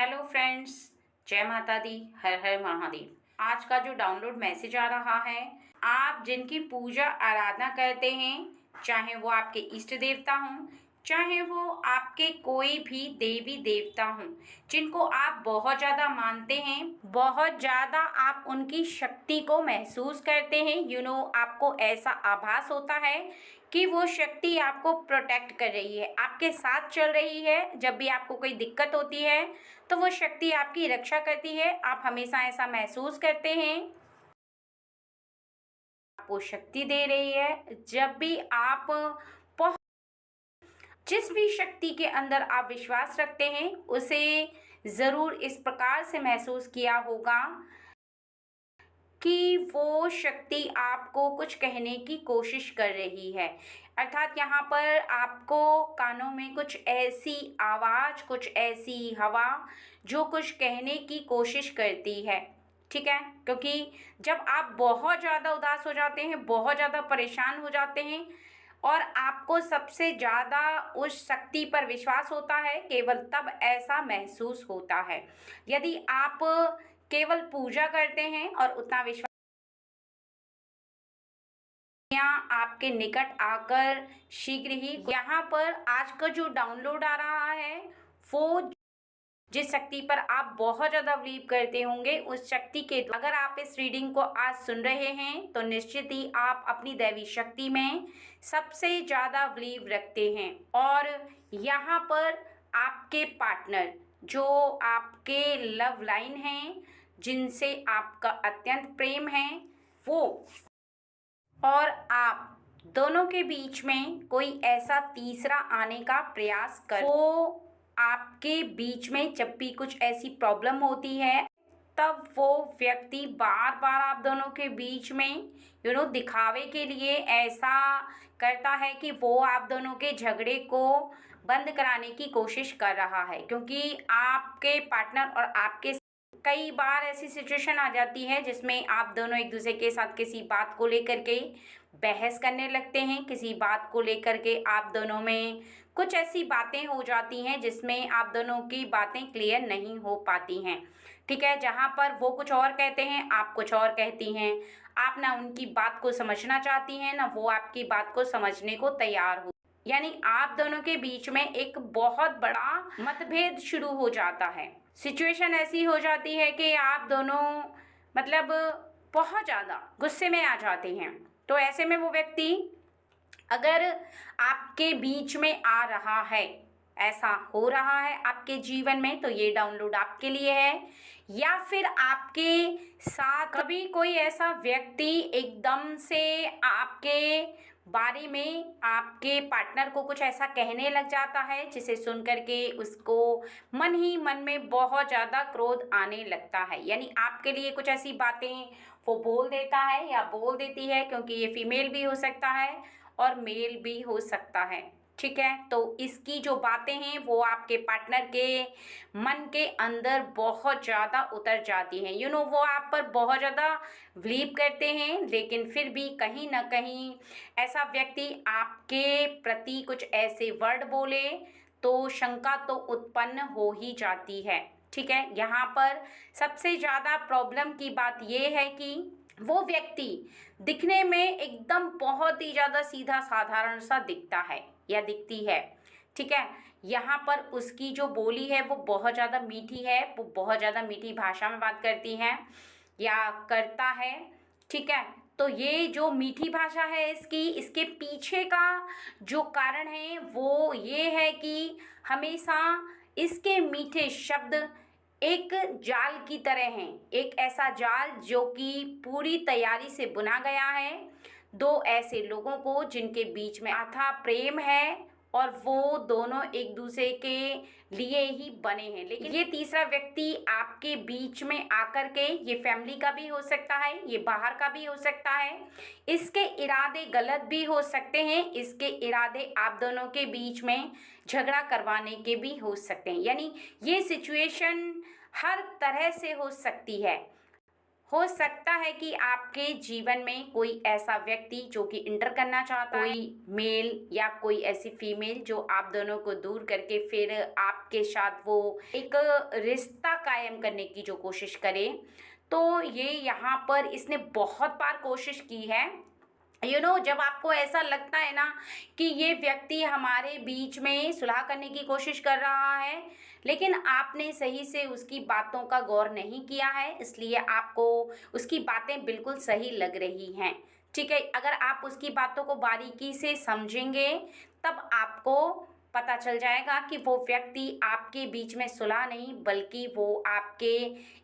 Hello friends, जय माता दी, हर हर महादेव। आज का जो डाउनलोड मैसेज आ रहा है, आप जिनकी पूजा आराधना करते हैं, चाहे वो आपके इष्ट देवता हों, चाहे वो आपके कोई भी देवी देवता हों, जिनको आप बहुत ज़्यादा मानते हैं, बहुत ज़्यादा आप उनकी शक्ति को महसूस करते हैं, आपको ऐसा आभास होता है कि वो शक्ति आपको प्रोटेक्ट कर रही है, आपके साथ चल रही है। जब भी आपको कोई दिक्कत होती है तो वो शक्ति आपकी रक्षा करती है। आप हमेशा ऐसा महसूस करते हैं, आपको शक्ति दे रही है। जब भी आप जिस भी शक्ति के अंदर आप विश्वास रखते हैं, उसे ज़रूर इस प्रकार से महसूस किया होगा कि वो शक्ति आपको कुछ कहने की कोशिश कर रही है। अर्थात यहाँ पर आपको कानों में कुछ ऐसी आवाज़, कुछ ऐसी हवा जो कुछ कहने की कोशिश करती है, ठीक है। क्योंकि जब आप बहुत ज़्यादा उदास हो जाते हैं, बहुत ज़्यादा परेशान हो जाते हैं और आपको सबसे ज़्यादा उस शक्ति पर विश्वास होता है, केवल तब ऐसा महसूस होता है। यदि आप केवल पूजा करते हैं और उतना विश्वास आपके निकट आकर शीघ्र ही यहाँ पर आज का जो डाउनलोड आ रहा है, वो जिस शक्ति पर आप बहुत ज़्यादा बिलीव करते होंगे, उस शक्ति के अगर आप इस रीडिंग को आज सुन रहे हैं तो निश्चित ही आप अपनी दैवी शक्ति में सबसे ज़्यादा बिलीव रखते हैं। और यहाँ पर आपके पार्टनर जो आपके लव लाइन हैं, जिनसे आपका अत्यंत प्रेम है, वो और आप दोनों के बीच में कोई ऐसा तीसरा आने का प्रयास कर, वो आपके बीच में जब भी कुछ ऐसी प्रॉब्लम होती है, तब वो व्यक्ति बार बार आप दोनों के बीच में दिखावे के लिए ऐसा करता है कि वो आप दोनों के झगड़े को बंद कराने की कोशिश कर रहा है। क्योंकि आपके पार्टनर और आपके कई बार ऐसी सिचुएशन आ जाती है जिसमें आप दोनों एक दूसरे के साथ किसी बात को लेकर के बहस करने लगते हैं, किसी बात को लेकर के आप दोनों में कुछ ऐसी बातें हो जाती हैं जिसमें आप दोनों की बातें क्लियर नहीं हो पाती हैं, ठीक है। जहाँ पर वो कुछ और कहते हैं, आप कुछ और कहती हैं। आप ना उनकी बात को समझना चाहती हैं, ना वो आपकी बात को समझने को तैयार हो, यानी आप दोनों के बीच में एक बहुत बड़ा मतभेद शुरू हो जाता है। सिचुएशन ऐसी हो जाती है कि आप दोनों मतलब बहुत ज़्यादा गुस्से में आ जाते हैं। तो ऐसे में वो व्यक्ति अगर आपके बीच में आ रहा है, ऐसा हो रहा है आपके जीवन में, तो ये डाउनलोड आपके लिए है। या फिर आपके साथ कभी कोई ऐसा व्यक्ति एकदम से आपके बारे में आपके पार्टनर को कुछ ऐसा कहने लग जाता है जिसे सुन करके उसको मन ही मन में बहुत ज़्यादा क्रोध आने लगता है। यानी आपके लिए कुछ ऐसी बातें वो बोल देता है या बोल देती है, क्योंकि ये फीमेल भी हो सकता है और मेल भी हो सकता है, ठीक है। तो इसकी जो बातें हैं वो आपके पार्टनर के मन के अंदर बहुत ज़्यादा उतर जाती हैं। वो आप पर बहुत ज़्यादा बिलीव करते हैं, लेकिन फिर भी कहीं ना कहीं ऐसा व्यक्ति आपके प्रति कुछ ऐसे वर्ड बोले तो शंका तो उत्पन्न हो ही जाती है, ठीक है। यहाँ पर सबसे ज़्यादा प्रॉब्लम की बात ये है कि वो व्यक्ति दिखने में एकदम बहुत ही ज़्यादा सीधा साधारण सा दिखता है या दिखती है, ठीक है। यहाँ पर उसकी जो बोली है वो बहुत ज़्यादा मीठी है, वो बहुत ज़्यादा मीठी भाषा में बात करती हैं या करता है, ठीक है। तो ये जो मीठी भाषा है इसके पीछे का जो कारण है वो ये है कि हमेशा इसके मीठे शब्द एक जाल की तरह हैं, एक ऐसा जाल जो कि पूरी तैयारी से बुना गया है दो ऐसे लोगों को जिनके बीच में अथाह प्रेम है और वो दोनों एक दूसरे के लिए ही बने हैं। लेकिन ये तीसरा व्यक्ति आपके बीच में आकर के, ये फैमिली का भी हो सकता है, ये बाहर का भी हो सकता है, इसके इरादे गलत भी हो सकते हैं, इसके इरादे आप दोनों के बीच में झगड़ा करवाने के भी हो सकते हैं। यानी ये सिचुएशन हर तरह से हो सकती है। हो सकता है कि आपके जीवन में कोई ऐसा व्यक्ति जो कि इंटर करना चाहता है, कोई मेल या कोई ऐसी फीमेल जो आप दोनों को दूर करके फिर आपके साथ वो एक रिश्ता कायम करने की जो कोशिश करे। तो ये यहाँ पर इसने बहुत बार कोशिश की है। जब आपको ऐसा लगता है ना कि ये व्यक्ति हमारे बीच में सुलह करने की कोशिश कर रहा है, लेकिन आपने सही से उसकी बातों का गौर नहीं किया है, इसलिए आपको उसकी बातें बिल्कुल सही लग रही हैं। ठीक है, अगर आप उसकी बातों को बारीकी से समझेंगे तब आपको पता चल जाएगा कि वो व्यक्ति आपके बीच में सुलह नहीं बल्कि वो आपके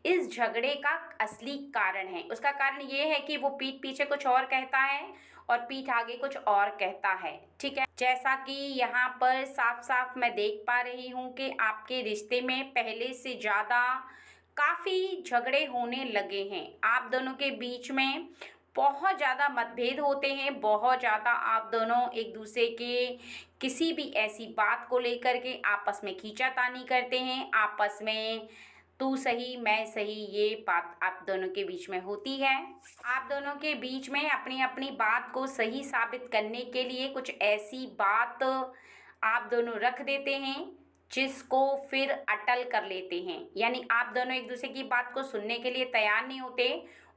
इस झगड़े का असली कारण है। उसका कारण ये है कि वो पीठ पीछे कुछ और कहता है और पीठ आगे कुछ और कहता है। ठीक है, जैसा कि यहाँ पर साफ साफ मैं देख पा रही हूँ कि आपके रिश्ते में पहले से ज़्यादा काफ़ी झगड़े होने लगे हैं। आप दोनों के बीच में बहुत ज़्यादा मतभेद होते हैं, बहुत ज़्यादा आप दोनों एक दूसरे के किसी भी ऐसी बात को लेकर के आपस में खींचातानी करते हैं, आपस में तू सही मैं सही ये बात आप दोनों के बीच में होती है। आप दोनों के बीच में अपनी अपनी बात को सही साबित करने के लिए कुछ ऐसी बात आप दोनों रख देते हैं जिसको फिर अटल कर लेते हैं। यानी आप दोनों एक दूसरे की बात को सुनने के लिए तैयार नहीं होते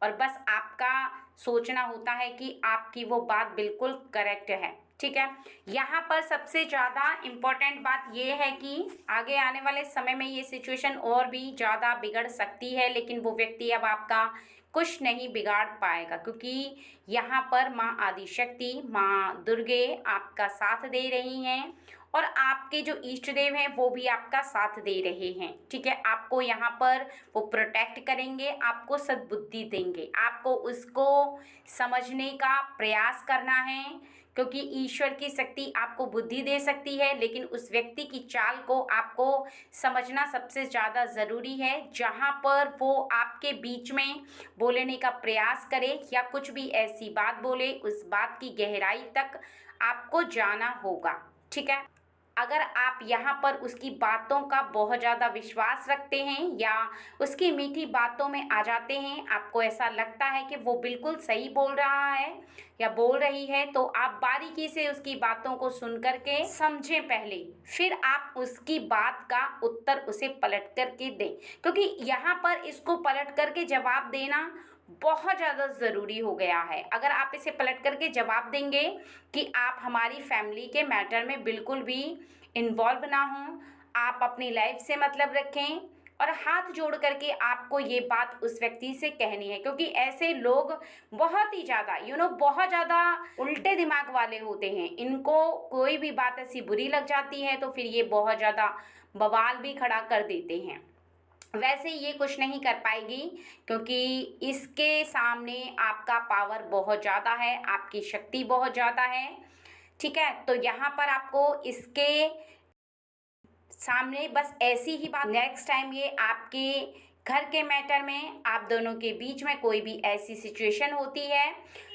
और बस आपका सोचना होता है कि आपकी वो बात बिल्कुल करेक्ट है। ठीक है, यहाँ पर सबसे ज़्यादा इम्पोर्टेंट बात ये है कि आगे आने वाले समय में ये सिचुएशन और भी ज़्यादा बिगड़ सकती है, लेकिन वो व्यक्ति अब आपका कुछ नहीं बिगाड़ पाएगा, क्योंकि यहाँ पर माँ आदिशक्ति, माँ दुर्गे आपका साथ दे रही हैं और आपके जो इष्ट देव हैं वो भी आपका साथ दे रहे हैं। ठीक है, आपको यहाँ पर वो प्रोटेक्ट करेंगे, आपको सद्बुद्धि देंगे, आपको उसको समझने का प्रयास करना है, क्योंकि ईश्वर की शक्ति आपको बुद्धि दे सकती है, लेकिन उस व्यक्ति की चाल को आपको समझना सबसे ज़्यादा ज़रूरी है। जहाँ पर वो आपके बीच में बोलने का प्रयास करे या कुछ भी ऐसी बात बोले, उस बात की गहराई तक आपको जाना होगा। ठीक है, अगर आप यहाँ पर उसकी बातों का बहुत ज़्यादा विश्वास रखते हैं या उसकी मीठी बातों में आ जाते हैं, आपको ऐसा लगता है कि वो बिल्कुल सही बोल रहा है या बोल रही है, तो आप बारीकी से उसकी बातों को सुन करके समझें पहले, फिर आप उसकी बात का उत्तर उसे पलट करके दें, क्योंकि यहाँ पर इसको पलट करके जवाब देना बहुत ज़्यादा ज़रूरी हो गया है। अगर आप इसे पलट करके जवाब देंगे कि आप हमारी फैमिली के मैटर में बिल्कुल भी इन्वॉल्व ना हों, आप अपनी लाइफ से मतलब रखें और हाथ जोड़ करके आपको ये बात उस व्यक्ति से कहनी है, क्योंकि ऐसे लोग बहुत ही ज़्यादा बहुत ज़्यादा उल्टे दिमाग वाले होते हैं। इनको कोई भी बात ऐसी बुरी लग जाती है तो फिर ये बहुत ज़्यादा बवाल भी खड़ा कर देते हैं। वैसे ये कुछ नहीं कर पाएगी, क्योंकि इसके सामने आपका पावर बहुत ज़्यादा है, आपकी शक्ति बहुत ज़्यादा है। ठीक है, तो यहाँ पर आपको इसके सामने बस ऐसी ही बात, नेक्स्ट टाइम ये आपके घर के मैटर में आप दोनों के बीच में कोई भी ऐसी सिचुएशन होती है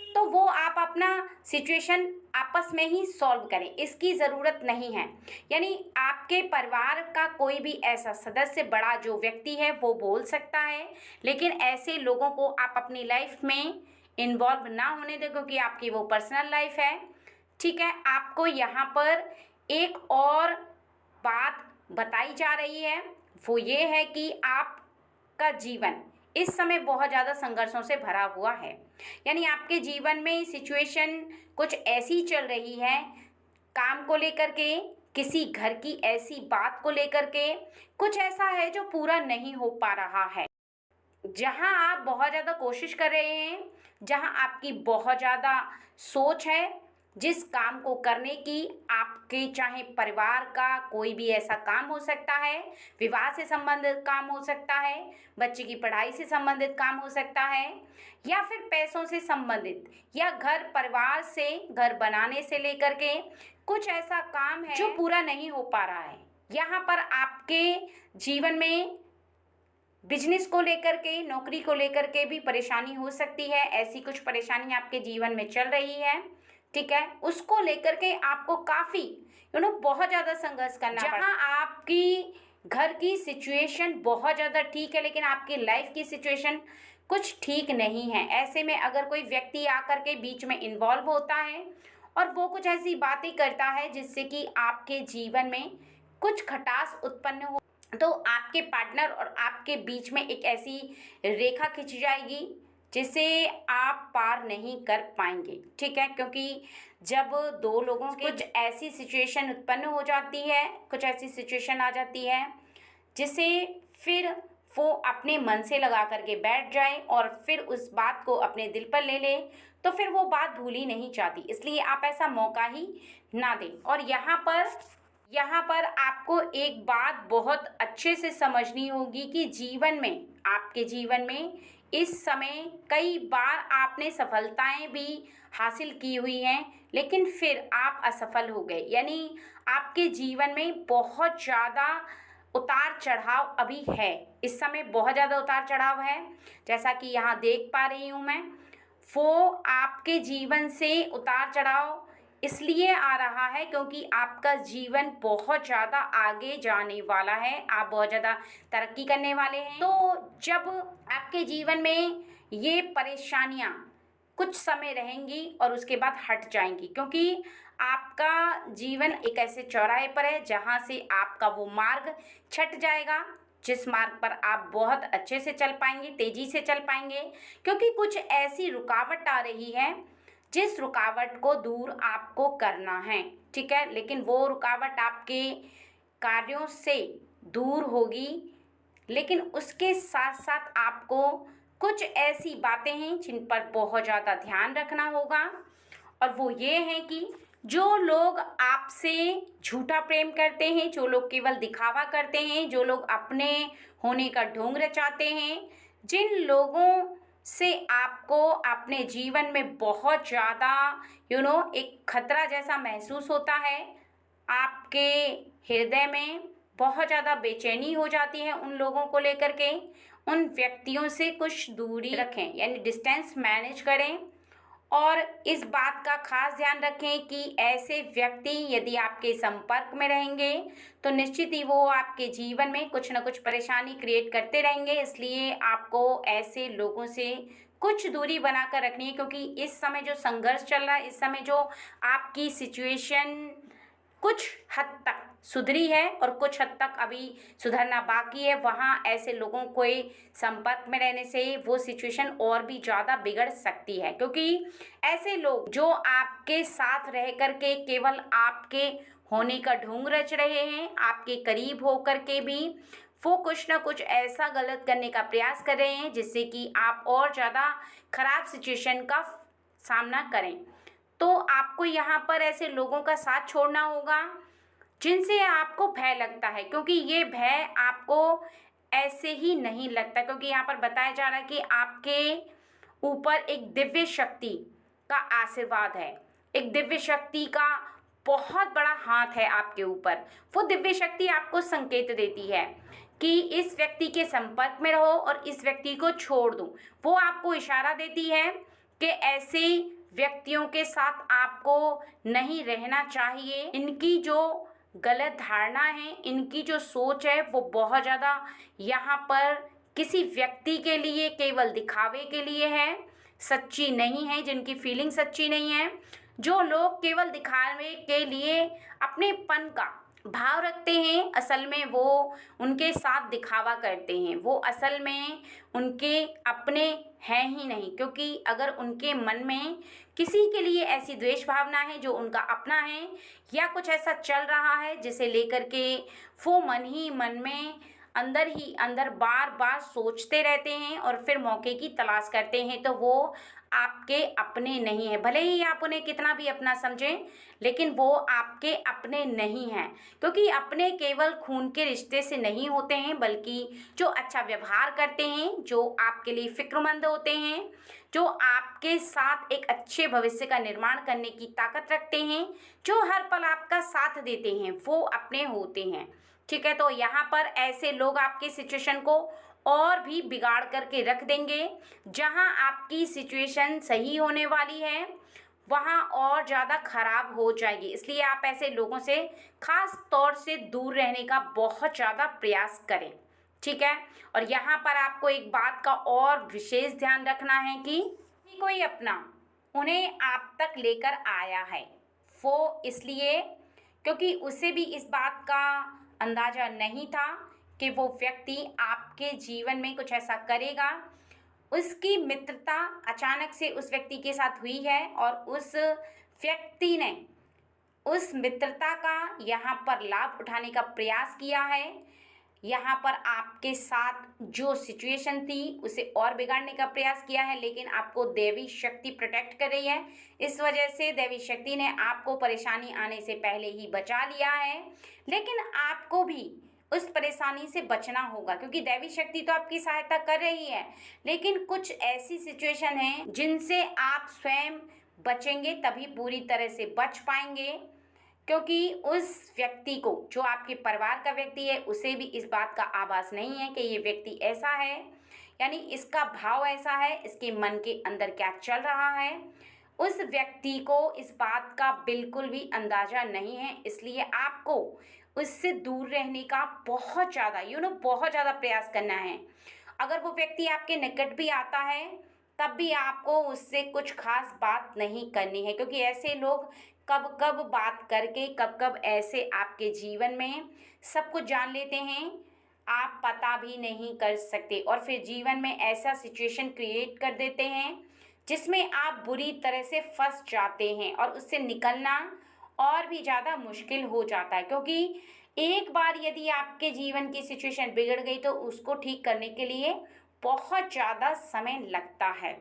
तो वो आप अपना सिचुएशन आपस में ही सॉल्व करें, इसकी ज़रूरत नहीं है। यानी आपके परिवार का कोई भी ऐसा सदस्य, बड़ा जो व्यक्ति है वो बोल सकता है, लेकिन ऐसे लोगों को आप अपनी लाइफ में इन्वॉल्व ना होने दें, क्योंकि आपकी वो पर्सनल लाइफ है। ठीक है, आपको यहाँ पर एक और बात बताई जा रही है, वो ये है कि आपका जीवन इस समय बहुत ज़्यादा संघर्षों से भरा हुआ है। यानी आपके जीवन में सिचुएशन कुछ ऐसी चल रही है, काम को लेकर के, किसी घर की ऐसी बात को लेकर के, कुछ ऐसा है जो पूरा नहीं हो पा रहा है। जहाँ आप बहुत ज़्यादा कोशिश कर रहे हैं, जहाँ आपकी बहुत ज़्यादा सोच है जिस काम को करने की, आपके चाहे परिवार का कोई भी ऐसा काम हो सकता है, विवाह से संबंधित काम हो सकता है, बच्चे की पढ़ाई से संबंधित काम हो सकता है, या फिर पैसों से संबंधित, या घर परिवार से, घर बनाने से लेकर के कुछ ऐसा काम है जो पूरा नहीं हो पा रहा है। यहाँ पर आपके जीवन में बिजनेस को लेकर के, नौकरी को लेकर के भी परेशानी हो सकती है। ऐसी कुछ परेशानी आपके जीवन में चल रही है। ठीक है, उसको लेकर के आपको काफ़ी बहुत ज़्यादा संघर्ष करना पड़ा। जहाँ आपकी घर की सिचुएशन बहुत ज़्यादा ठीक है, लेकिन आपकी लाइफ की सिचुएशन कुछ ठीक नहीं है। ऐसे में अगर कोई व्यक्ति आकर के बीच में इन्वॉल्व होता है और वो कुछ ऐसी बातें करता है जिससे कि आपके जीवन में कुछ खटास उत्पन्न हो, तो आपके पार्टनर और आपके बीच में एक ऐसी रेखा खिंच जाएगी जिसे आप पार नहीं कर पाएंगे। ठीक है, क्योंकि जब दो लोगों के कुछ ऐसी सिचुएशन उत्पन्न हो जाती है, कुछ ऐसी सिचुएशन आ जाती है जिसे फिर वो अपने मन से लगा करके बैठ जाए और फिर उस बात को अपने दिल पर ले ले, तो फिर वो बात भूली नहीं जाती। इसलिए आप ऐसा मौका ही ना दें। और यहाँ पर आपको एक बात बहुत अच्छे से समझनी होगी कि जीवन में, आपके जीवन में इस समय कई बार आपने सफलताएं भी हासिल की हुई हैं, लेकिन फिर आप असफल हो गए। यानी आपके जीवन में बहुत ज़्यादा उतार चढ़ाव अभी है। इस समय बहुत ज़्यादा उतार चढ़ाव है, जैसा कि यहाँ देख पा रही हूँ मैं। वो आपके जीवन से उतार चढ़ाव इसलिए आ रहा है क्योंकि आपका जीवन बहुत ज़्यादा आगे जाने वाला है, आप बहुत ज़्यादा तरक्की करने वाले हैं। तो जब आपके जीवन में ये परेशानियाँ कुछ समय रहेंगी और उसके बाद हट जाएंगी, क्योंकि आपका जीवन एक ऐसे चौराहे पर है जहाँ से आपका वो मार्ग छट जाएगा, जिस मार्ग पर आप बहुत अच्छे से चल पाएंगे, तेज़ी से चल पाएंगे। क्योंकि कुछ ऐसी रुकावट आ रही है जिस रुकावट को दूर आपको करना है। ठीक है, लेकिन वो रुकावट आपके कार्यों से दूर होगी, लेकिन उसके साथ साथ आपको कुछ ऐसी बातें हैं जिन पर बहुत ज़्यादा ध्यान रखना होगा। और वो ये है कि जो लोग आपसे झूठा प्रेम करते हैं, जो लोग केवल दिखावा करते हैं, जो लोग अपने होने का ढोंग रचाते हैं, जिन लोगों से आपको अपने जीवन में बहुत ज़्यादा एक खतरा जैसा महसूस होता है, आपके हृदय में बहुत ज़्यादा बेचैनी हो जाती है उन लोगों को लेकर के, उन व्यक्तियों से कुछ दूरी रखें, यानी डिस्टेंस मैनेज करें। और इस बात का खास ध्यान रखें कि ऐसे व्यक्ति यदि आपके संपर्क में रहेंगे तो निश्चित ही वो आपके जीवन में कुछ न कुछ परेशानी क्रिएट करते रहेंगे। इसलिए आपको ऐसे लोगों से कुछ दूरी बनाकर रखनी है, क्योंकि इस समय जो संघर्ष चल रहा है, इस समय जो आपकी सिचुएशन कुछ हद तक सुधरी है और कुछ हद तक अभी सुधरना बाकी है, वहाँ ऐसे लोगों के संपर्क में रहने से वो सिचुएशन और भी ज़्यादा बिगड़ सकती है। क्योंकि ऐसे लोग जो आपके साथ रह कर के केवल आपके होने का ढोंग रच रहे हैं, आपके करीब होकर के भी वो कुछ ना कुछ ऐसा गलत करने का प्रयास कर रहे हैं जिससे कि आप और ज़्यादा खराब सिचुएशन का सामना करें। तो आपको यहाँ पर ऐसे लोगों का साथ छोड़ना होगा जिनसे आपको भय लगता है, क्योंकि ये भय आपको ऐसे ही नहीं लगता, क्योंकि यहाँ पर बताया जा रहा है कि आपके ऊपर एक दिव्य शक्ति का आशीर्वाद है, एक दिव्य शक्ति का बहुत बड़ा हाथ है आपके ऊपर। वो दिव्य शक्ति आपको संकेत देती है कि इस व्यक्ति के संपर्क में रहो और इस व्यक्ति को छोड़ दो। वो आपको इशारा देती है कि ऐसे व्यक्तियों के साथ आपको नहीं रहना चाहिए। इनकी जो गलत धारणा है, इनकी जो सोच है, वो बहुत ज़्यादा यहाँ पर किसी व्यक्ति के लिए केवल दिखावे के लिए है, सच्ची नहीं है, जिनकी फीलिंग सच्ची नहीं है। जो लोग केवल दिखावे के लिए अपनेपन का भाव रखते हैं, असल में वो उनके साथ दिखावा करते हैं, वो असल में उनके अपने हैं ही नहीं। क्योंकि अगर उनके मन में किसी के लिए ऐसी द्वेष भावना है जो उनका अपना है, या कुछ ऐसा चल रहा है जिसे लेकर के वो मन ही मन में अंदर ही अंदर बार बार सोचते रहते हैं और फिर मौके की तलाश करते हैं, तो वो आपके अपने नहीं है। भले ही आप उन्हें कितना भी अपना समझें, लेकिन वो आपके अपने नहीं हैं। क्योंकि अपने केवल खून के रिश्ते से नहीं होते हैं, बल्कि जो अच्छा व्यवहार करते हैं, जो आपके लिए फिक्रमंद होते हैं, जो आपके साथ एक अच्छे भविष्य का निर्माण करने की ताकत रखते हैं, जो हर पल आपका साथ देते हैं, वो अपने होते हैं। ठीक है, तो यहाँ पर ऐसे लोग आपकी सिचुएशन को और भी बिगाड़ करके रख देंगे। जहाँ आपकी सिचुएशन सही होने वाली है, वहाँ और ज़्यादा खराब हो जाएगी। इसलिए आप ऐसे लोगों से खास तौर से दूर रहने का बहुत ज़्यादा प्रयास करें। ठीक है। और यहाँ पर आपको एक बात का और विशेष ध्यान रखना है कि कोई अपना उन्हें आप तक लेकर आया है, वो इसलिए क्योंकि उसे भी इस बात का अंदाज़ा नहीं था कि वो व्यक्ति आपके जीवन में कुछ ऐसा करेगा। उसकी मित्रता अचानक से उस व्यक्ति के साथ हुई है और उस व्यक्ति ने उस मित्रता का यहाँ पर लाभ उठाने का प्रयास किया है। यहाँ पर आपके साथ जो सिचुएशन थी उसे और बिगाड़ने का प्रयास किया है, लेकिन आपको देवी शक्ति प्रोटेक्ट कर रही है। इस वजह से देवी शक्ति ने आपको परेशानी आने से पहले ही बचा लिया है। लेकिन आपको भी उस परेशानी से बचना होगा, क्योंकि देवी शक्ति तो आपकी सहायता कर रही है, लेकिन कुछ ऐसी सिचुएशन है जिनसे आप स्वयं बचेंगे तभी पूरी तरह से बच पाएंगे। क्योंकि उस व्यक्ति को, जो आपके परिवार का व्यक्ति है, उसे भी इस बात का आभास नहीं है कि ये व्यक्ति ऐसा है, यानी इसका भाव ऐसा है, इसके मन के अंदर क्या चल रहा है, उस व्यक्ति को इस बात का बिल्कुल भी अंदाज़ा नहीं है। इसलिए आपको उससे दूर रहने का बहुत ज़्यादा बहुत ज़्यादा प्रयास करना है। अगर वो व्यक्ति आपके निकट भी आता है तब भी आपको उससे कुछ खास बात नहीं करनी है, क्योंकि ऐसे लोग कब कब बात करके कब कब ऐसे आपके जीवन में सब कुछ जान लेते हैं, आप पता भी नहीं कर सकते, और फिर जीवन में ऐसा सिचुएशन क्रिएट कर देते हैं जिसमें आप बुरी तरह से फंस जाते हैं और उससे निकलना और भी ज़्यादा मुश्किल हो जाता है। क्योंकि एक बार यदि आपके जीवन की सिचुएशन बिगड़ गई तो उसको ठीक करने के लिए बहुत ज़्यादा समय लगता है।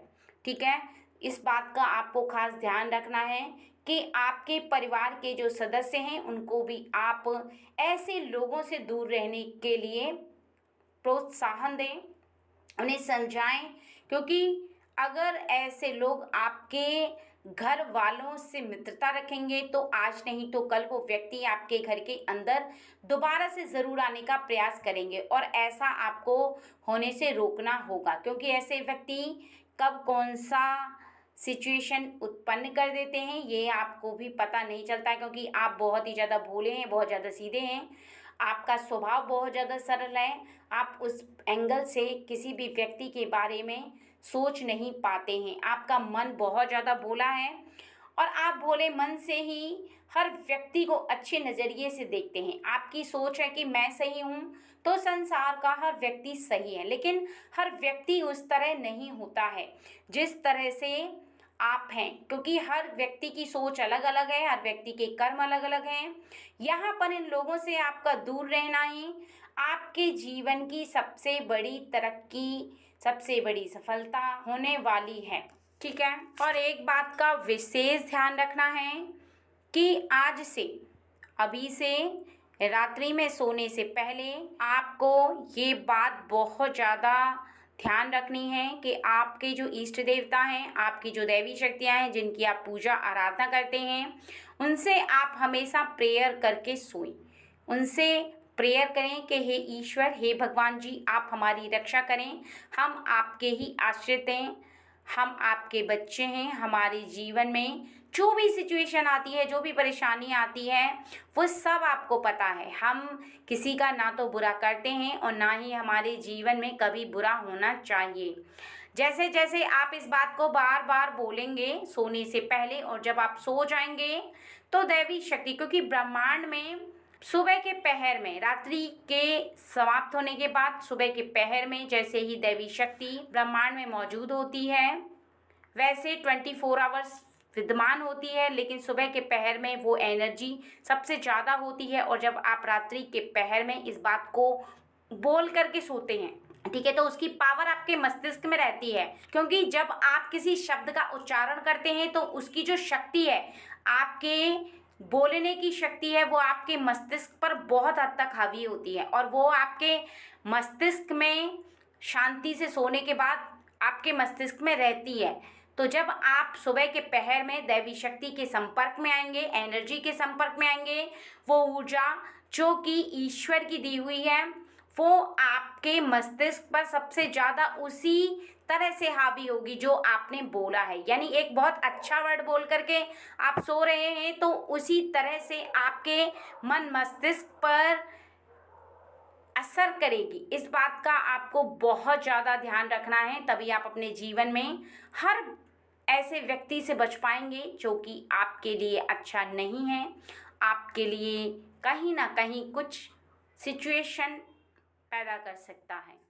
ठीक है, इस बात का आपको खास ध्यान रखना है कि आपके परिवार के जो सदस्य हैं उनको भी आप ऐसे लोगों से दूर रहने के लिए प्रोत्साहन दें, उन्हें समझाएं। क्योंकि अगर ऐसे लोग आपके घर वालों से मित्रता रखेंगे तो आज नहीं तो कल वो व्यक्ति आपके घर के अंदर दोबारा से ज़रूर आने का प्रयास करेंगे, और ऐसा आपको होने से रोकना होगा। क्योंकि ऐसे व्यक्ति कब कौन सा सिचुएशन उत्पन्न कर देते हैं ये आपको भी पता नहीं चलता है, क्योंकि आप बहुत ही ज़्यादा भोले हैं, बहुत ज़्यादा सीधे हैं, आपका स्वभाव बहुत ज़्यादा सरल है। आप उस एंगल से किसी भी व्यक्ति के बारे में सोच नहीं पाते हैं, आपका मन बहुत ज़्यादा भोला है और आप भोले मन से ही हर व्यक्ति को अच्छे नज़रिए से देखते हैं। आपकी सोच है कि मैं सही हूँ तो संसार का हर व्यक्ति सही है, लेकिन हर व्यक्ति उस तरह नहीं होता है जिस तरह से आप हैं, क्योंकि हर व्यक्ति की सोच अलग अलग है, हर व्यक्ति के कर्म अलग अलग हैं। यहाँ पर इन लोगों से आपका दूर रहना ही आपके जीवन की सबसे बड़ी तरक्की, सबसे बड़ी सफलता होने वाली है। ठीक है, और एक बात का विशेष ध्यान रखना है कि आज से, अभी से रात्रि में सोने से पहले आपको ये बात बहुत ज़्यादा ध्यान रखनी है कि आपके जो इष्ट देवता हैं, आपकी जो दैवी शक्तियाँ हैं जिनकी आप पूजा आराधना करते हैं, उनसे आप हमेशा प्रेयर करके सोएं। उनसे प्रेयर करें कि हे ईश्वर, हे भगवान जी, आप हमारी रक्षा करें, हम आपके ही आश्रित हैं, हम आपके बच्चे हैं। हमारे जीवन में जो भी सिचुएशन आती है, जो भी परेशानी आती है, वो सब आपको पता है। हम किसी का ना तो बुरा करते हैं और ना ही हमारे जीवन में कभी बुरा होना चाहिए। जैसे जैसे आप इस बात को बार बार बोलेंगे सोने से पहले, और जब आप सो जाएंगे तो दैवी शक्ति, क्योंकि ब्रह्मांड में सुबह के पहर में, रात्रि के समाप्त होने के बाद सुबह के पहर में जैसे ही दैवी शक्ति ब्रह्मांड में मौजूद होती है, वैसे 24 आवर्स विद्यमान होती है, लेकिन सुबह के पहर में वो एनर्जी सबसे ज़्यादा होती है। और जब आप रात्रि के पहर में इस बात को बोल करके सोते हैं, ठीक है, तो उसकी पावर आपके मस्तिष्क में रहती है, क्योंकि जब आप किसी शब्द का उच्चारण करते हैं तो उसकी जो शक्ति है, आपके बोलने की शक्ति है, वो आपके मस्तिष्क पर बहुत हद तक हावी होती है, और वो आपके मस्तिष्क में शांति से सोने के बाद आपके मस्तिष्क में रहती है। तो जब आप सुबह के पहर में दैवी शक्ति के संपर्क में आएंगे, एनर्जी के संपर्क में आएंगे, वो ऊर्जा जो कि ईश्वर की दी हुई है, वो आपके मस्तिष्क पर सबसे ज़्यादा उसी तरह से हावी होगी जो आपने बोला है। यानी एक बहुत अच्छा वर्ड बोल करके आप सो रहे हैं तो उसी तरह से आपके मन मस्तिष्क पर असर करेगी। इस बात का आपको बहुत ज़्यादा ध्यान रखना है, तभी आप अपने जीवन में हर ऐसे व्यक्ति से बच पाएंगे जो कि आपके लिए अच्छा नहीं है, आपके लिए कहीं ना कहीं कुछ सिचुएशन पैदा कर सकता है।